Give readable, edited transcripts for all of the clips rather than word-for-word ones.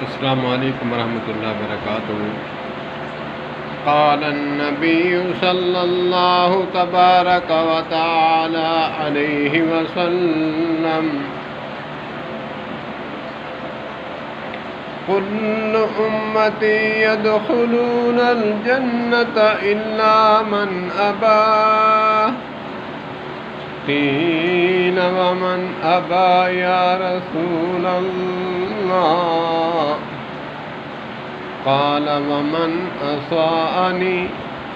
السلام علیکم ورحمۃ اللہ وبرکاتہ۔ قال النبی صلی اللہ تبارک و تعالی علیہ وسلم کل امتی يدخلون الجنة الا من ابى قیل ومن ابى یا رسول اللہ قال ومن عصاني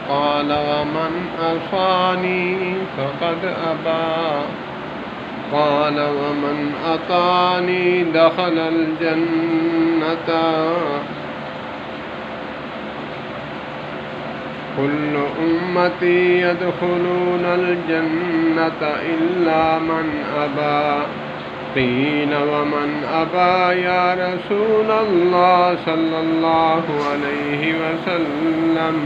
قال ومن عصاني فقد أبى قال ومن أطاعني دخل الجنة كل أمتي يدخلون الجنة إلا من أبى قيل ومن أبى يا رسول الله صلى الله عليه وسلم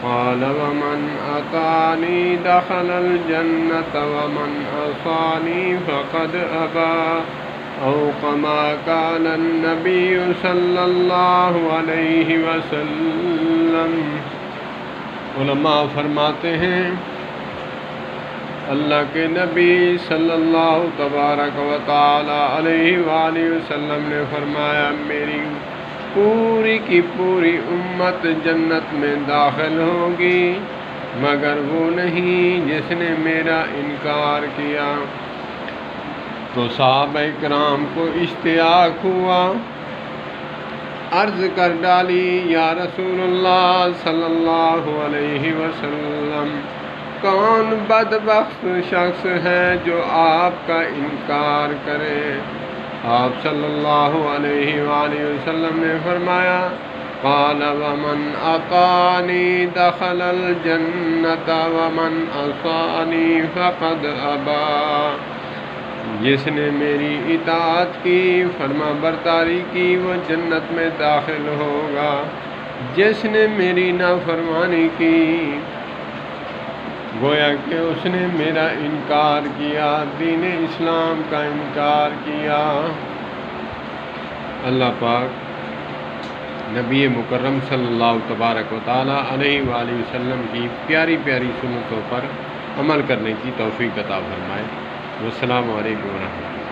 قال ومن أطاعني دخل الجنة ومن عصاني فقد أبى أو كما قال النبي صلى الله عليه وسلم۔ علماء فرماتے ہیں اللہ کے نبی صلی اللہ تبارک و تعالی علیہ وآلہ وسلم نے فرمایا میری پوری کی پوری امت جنت میں داخل ہوگی مگر وہ نہیں جس نے میرا انکار کیا۔ تو صحابہ کرام کو اشتیاق ہوا، عرض کر ڈالی یا رسول اللہ صلی اللہ علیہ وسلم کون بدبخت شخص ہے جو آپ کا انکار کرے؟ آپ صلی اللہ علیہ وآلہ وسلم نے فرمایا قال ومن اطاعنی دخل الجنة ومن عصانی فقد ابى۔ جس نے میری اطاعت کی، فرما برداری کی، وہ جنت میں داخل ہوگا، جس نے میری نافرمانی کی گویا کہ اس نے میرا انکار کیا، دین اسلام کا انکار کیا۔ اللہ پاک نبی مکرم صلی اللہ تبارک و تعالی علیہ وآلہ وسلم کی پیاری پیاری سنتوں پر عمل کرنے کی توفیق عطا فرمائے۔ والسلام علیکم ورحمۃ اللہ۔